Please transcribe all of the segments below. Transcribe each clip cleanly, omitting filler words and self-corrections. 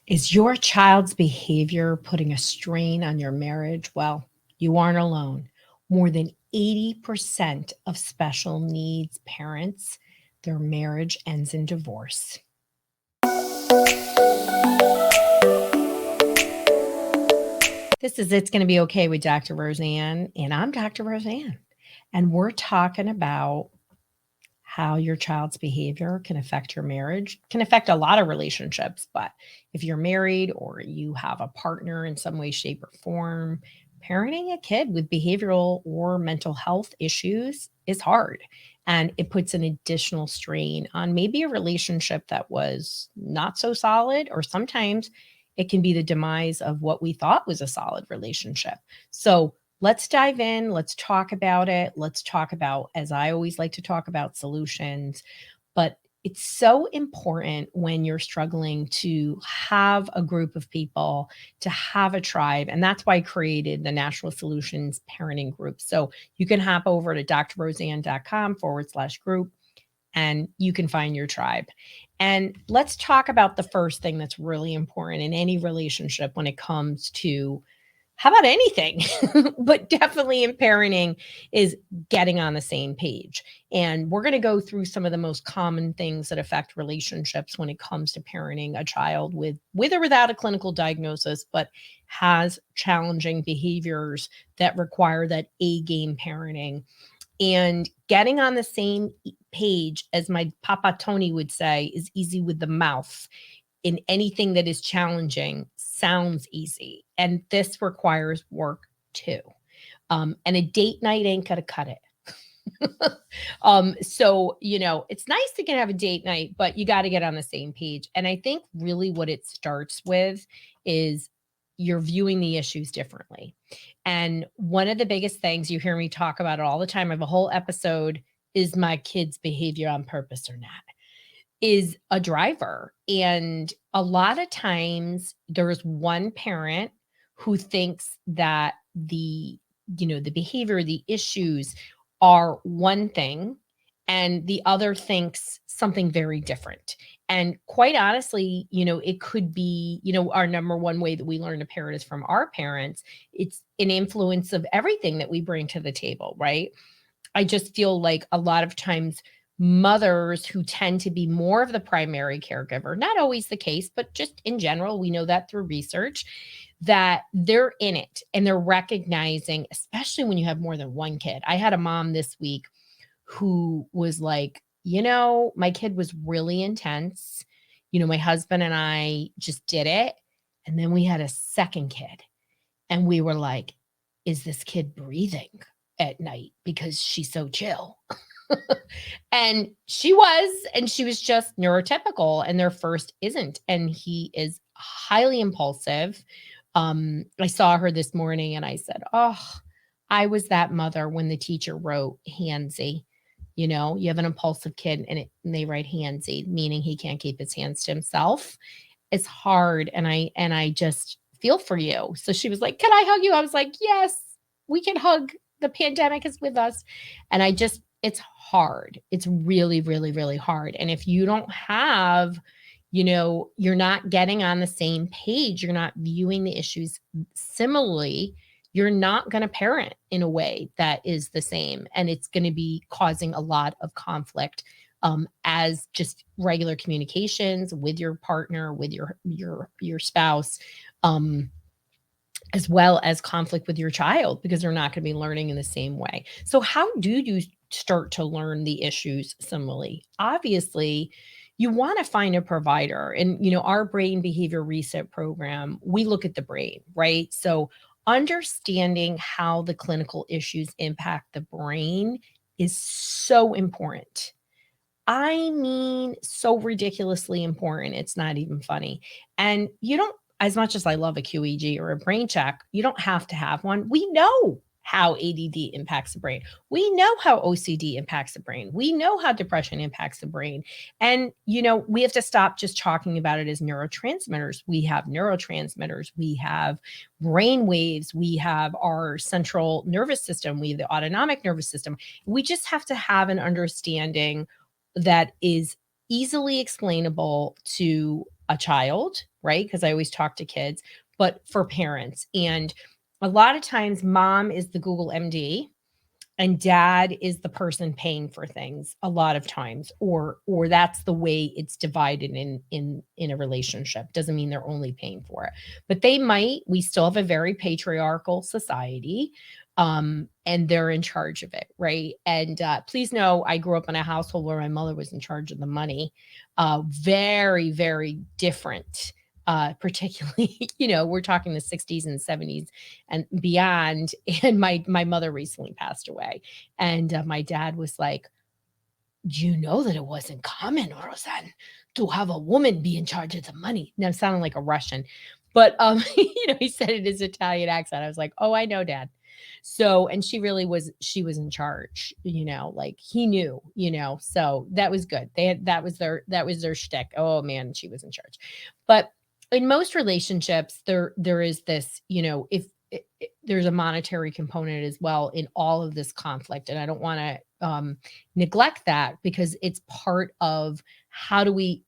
Is your child's behavior putting a strain on your marriage? Well, you aren't alone. More than 80% of special needs parents, their marriage ends in divorce. This is It's Going to Be Okay with Dr. Roseann, and I'm Dr. Roseann. And we're talking about how your child's behavior can affect your marriage, can affect a lot of relationships. But if you're married or you have a partner in some way, shape, or form, parenting a kid with behavioral or mental health issues is hard. And it puts an additional strain on maybe a relationship that was not so solid, or sometimes it can be the demise of what we thought was a solid relationship. So let's dive in. Let's talk about it. Let's talk about, as I always like to talk about, solutions. But it's so important when you're struggling to have a group of people, to have a tribe. And that's why I created the Natural Solutions Parenting Group. So you can hop over to drroseann.com/group and you can find your tribe. And let's talk about the first thing that's really important in any relationship when it comes to, how about anything, but definitely in parenting, is getting on the same page. And we're going to go through some of the most common things that affect relationships when it comes to parenting a child with or without a clinical diagnosis, but has challenging behaviors that require that A-game parenting. And getting on the same page, as my Papa Tony would say, is easy with the mouth. In anything that is challenging sounds easy. And this requires work too. And a date night ain't going to cut it. So, it's nice to have a date night, but you got to get on the same page. And I think really what it starts with is you're viewing the issues differently. And one of the biggest things, you hear me talk about it all the time, I have a whole episode, is my kid's behavior on purpose or not, is a driver. And a lot of times there's one parent who thinks that the behavior, the issues are one thing, and the other thinks something very different. And quite honestly, it could be, our number one way that we learn to parent is from our parents. It's an influence of everything that we bring to the table, right? I just feel like a lot of times mothers who tend to be more of the primary caregiver, not always the case, but just in general, we know that through research, that they're in it and they're recognizing, especially when you have more than one kid. I had a mom this week who was like, my kid was really intense. My husband and I just did it. And then we had a second kid and we were like, is this kid breathing at night because she's so chill? And she was just neurotypical, and their first isn't. And he is highly impulsive. I saw her this morning and I said, oh, I was that mother when the teacher wrote handsy. You have an impulsive kid and they write handsy, meaning he can't keep his hands to himself. It's hard. And I just feel for you. So she was like, can I hug you? I was like, yes, we can hug. The pandemic is with us. And it's hard. It's really, really, really hard. And if you don't have, you're not getting on the same page, you're not viewing the issues similarly, you're not going to parent in a way that is the same. And it's going to be causing a lot of conflict, as just regular communications with your partner, with your spouse, as well as conflict with your child, because they're not going to be learning in the same way. So how do you start to learn the issues similarly? Obviously, you want to find a provider. And, our brain behavior reset program, we look at the brain, right? So understanding how the clinical issues impact the brain is so important. I mean, so ridiculously important. It's not even funny. And you don't, as much as I love a QEG or a brain check, you don't have to have one. We know how ADD impacts the brain. We know how OCD impacts the brain. We know how depression impacts the brain. And, we have to stop just talking about it as neurotransmitters. We have neurotransmitters. We have brain waves. We have our central nervous system. We have the autonomic nervous system. We just have to have an understanding that is easily explainable to a child, right? Because I always talk to kids, but for parents. And a lot of times mom is the Google MD and dad is the person paying for things a lot of times, or that's the way it's divided in a relationship. Doesn't mean they're only paying for it, but we still have a very patriarchal society, and they're in charge of it, right? And please know, I grew up in a household where my mother was in charge of the money. Very, very different, particularly, we're talking the 60s and 70s and beyond. And my mother recently passed away, and my dad was like, "Do you know that it wasn't common, Roseann, to have a woman be in charge of the money?" Now, I'm sounding like a Russian, but he said it in his Italian accent. I was like, "Oh, I know, Dad." So, and she was in charge, like he knew, so that was good. That was their shtick. Oh man, she was in charge. But in most relationships, there is this, there's a monetary component as well in all of this conflict. And I don't want to neglect that, because it's part of how do we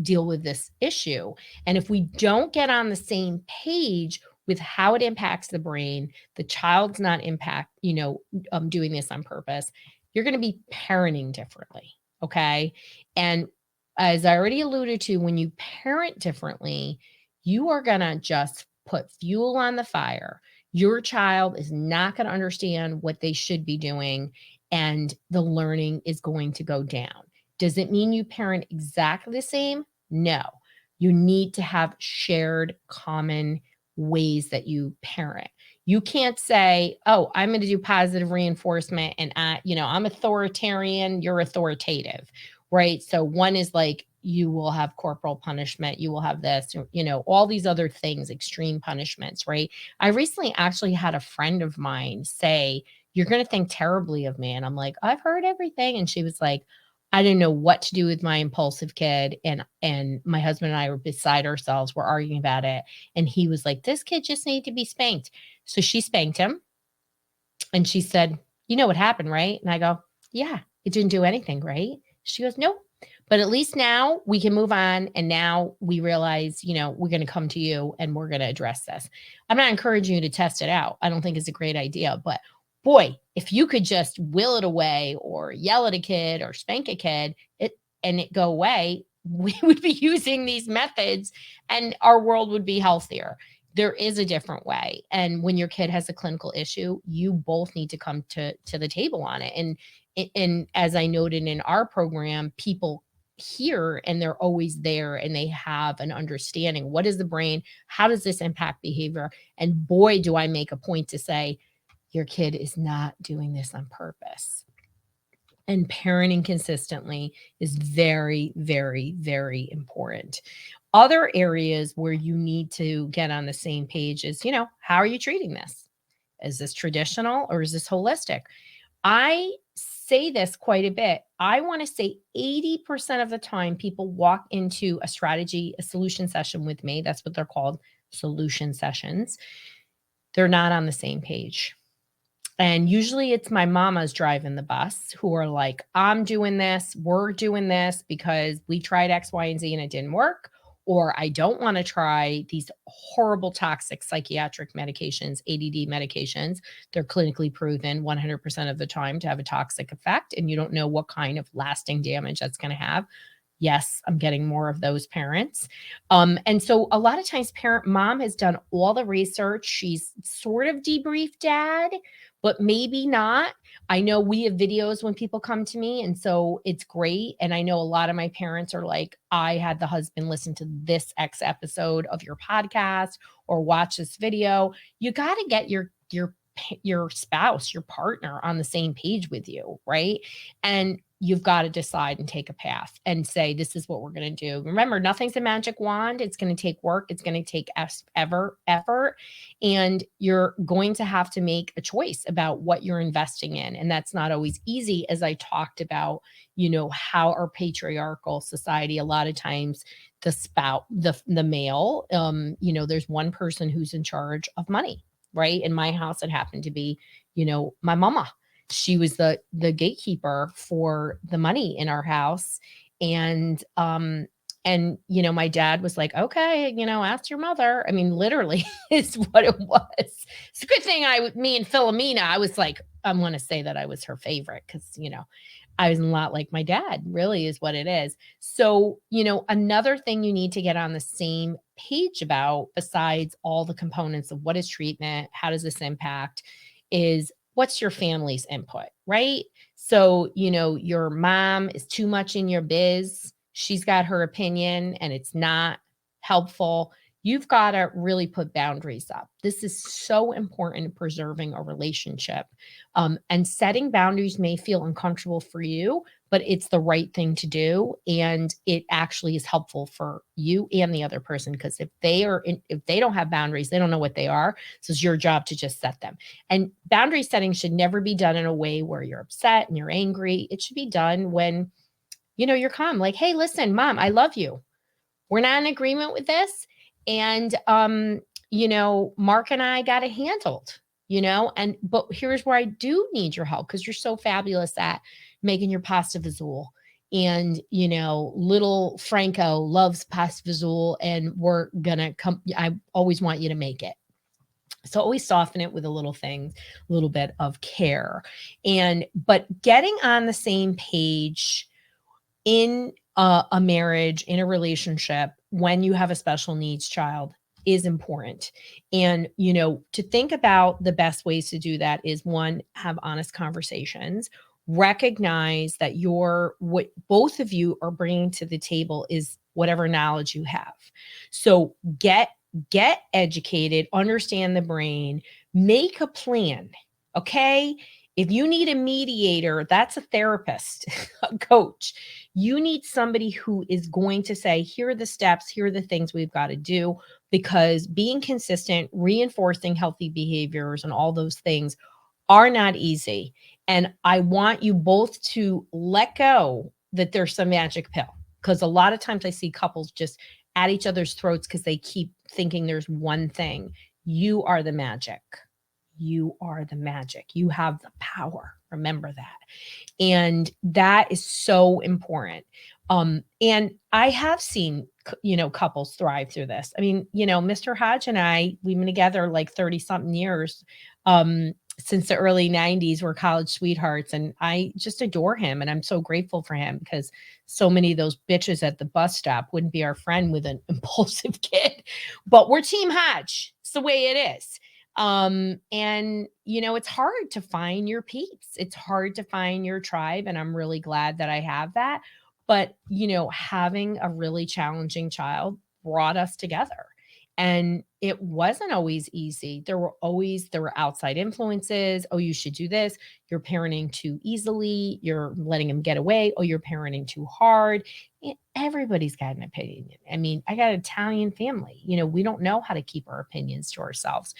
deal with this issue. And if we don't get on the same page with how it impacts the brain, the child's not doing this on purpose, you're going to be parenting differently. Okay. And as I already alluded to, when you parent differently, you are going to just put fuel on the fire. Your child is not going to understand what they should be doing, and the learning is going to go down. Does it mean you parent exactly the same? No. You need to have shared common ways that you parent. You can't say, "Oh, I'm going to do positive reinforcement and I'm authoritarian, you're authoritative." Right? So one is like, you will have corporal punishment, you will have this, all these other things, extreme punishments, right? I recently actually had a friend of mine say, "You're going to think terribly of me." And I'm like, "I've heard everything." And she was like, "I didn't know what to do with my impulsive kid. And my husband and I were beside ourselves. We're arguing about it. And he was like, 'This kid just needs to be spanked.'" So she spanked him. And she said, "You know what happened, right?" And I go, "Yeah, it didn't do anything, right?" She goes, "Nope. But at least now we can move on. And now we realize, we're going to come to you and we're going to address this." I'm not encouraging you to test it out. I don't think it's a great idea. But boy, if you could just will it away or yell at a kid or spank a kid and it go away, we would be using these methods and our world would be healthier. There is a different way. And when your kid has a clinical issue, you both need to come to the table on it. And as I noted in our program, people hear and they're always there and they have an understanding. What is the brain? How does this impact behavior? And boy, do I make a point to say, your kid is not doing this on purpose. And parenting consistently is very, very, very important. Other areas where you need to get on the same page is, how are you treating this? Is this traditional or is this holistic? I say this quite a bit. I want to say 80% of the time people walk into a solution session with me. That's what they're called, solution sessions. They're not on the same page. And usually it's my mamas driving the bus who are like, "I'm doing this, we're doing this because we tried X, Y, and Z and it didn't work." Or, "I don't want to try these horrible toxic psychiatric medications, ADD medications. They're clinically proven 100% of the time to have a toxic effect. And you don't know what kind of lasting damage that's going to have." Yes, I'm getting more of those parents. And so a lot of times mom has done all the research. She's sort of debriefed dad, but maybe not. I know we have videos when people come to me, and so it's great. And I know a lot of my parents are like, "I had the husband listen to this X episode of your podcast or watch this video." You got to get your spouse, your partner on the same page with you, right? And you've got to decide and take a path and say, "This is what we're going to do." Remember, nothing's a magic wand. It's going to take work. It's going to take effort. And you're going to have to make a choice about what you're investing in. And that's not always easy, as I talked about, how our patriarchal society, a lot of times the male, there's one person who's in charge of money, right? In my house, it happened to be, my mama. She was the gatekeeper for the money in our house. And And, my dad was like, okay, ask your mother. I mean, literally is what it was. It's a good thing me and Philomena, I was like, I'm going to say that I was her favorite because, I was a lot like my dad, really is what it is. So, another thing you need to get on the same page about, besides all the components of what is treatment, how does this impact, is what's your family's input, right? So, your mom is too much in your biz. She's got her opinion and it's not helpful. You've got to really put boundaries up. This is so important in preserving a relationship. And setting boundaries may feel uncomfortable for you, but it's the right thing to do. And it actually is helpful for you and the other person, because if they don't have boundaries, they don't know what they are. So it's your job to just set them. And boundary setting should never be done in a way where you're upset and you're angry. It should be done when, you're calm. Like, hey, listen, mom, I love you. We're not in agreement with this. And, Mark and I got it handled, but here's where I do need your help, because you're so fabulous at making your pasta visual. And, little Franco loves pasta visual, and we're gonna come. I always want you to make it. So always soften it with a little bit of care. But getting on the same page in a marriage, in a relationship, when you have a special needs child, is important. And, to think about the best ways to do that is, one, have honest conversations, recognize that what both of you are bringing to the table is whatever knowledge you have. So get educated, understand the brain, make a plan. Okay. If you need a mediator, that's a therapist, a coach. You need somebody who is going to say, here are the steps, here are the things we've got to do, because being consistent, reinforcing healthy behaviors, and all those things are not easy. And I want you both to let go that there's some magic pill, because a lot of times I see couples just at each other's throats because they keep thinking there's one thing. You are the magic. You are the magic. You have the power. Remember that. And that is so important. And I have seen, couples thrive through this. I mean, Mr. Hodge and we've been together like 30 something years. Since the early 90s, we're college sweethearts, and I just adore him. And I'm so grateful for him, because so many of those bitches at the bus stop wouldn't be our friend with an impulsive kid. But we're Team Hodge. It's the way it is. And it's hard to find your peeps. It's hard to find your tribe. And I'm really glad that I have that. But, having a really challenging child brought us together. And it wasn't always easy. There were outside influences. Oh, you should do this. You're parenting too easily. You're letting him get away. Oh, you're parenting too hard. Everybody's got an opinion. I mean, I got an Italian family. We don't know how to keep our opinions to ourselves.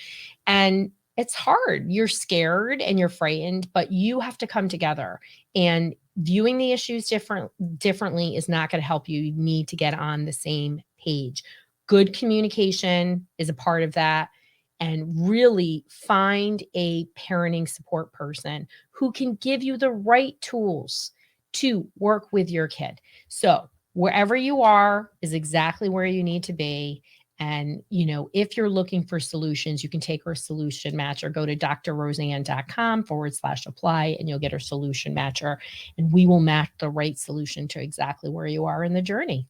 And it's hard. You're scared and you're frightened, but you have to come together. And viewing the issues differently is not going to help you. You need to get on the same page. Good communication is a part of that. And really find a parenting support person who can give you the right tools to work with your kid. So wherever you are is exactly where you need to be. And, if you're looking for solutions, you can take our solution matcher, go to drroseann.com/apply, and you'll get our solution matcher, and we will match the right solution to exactly where you are in the journey.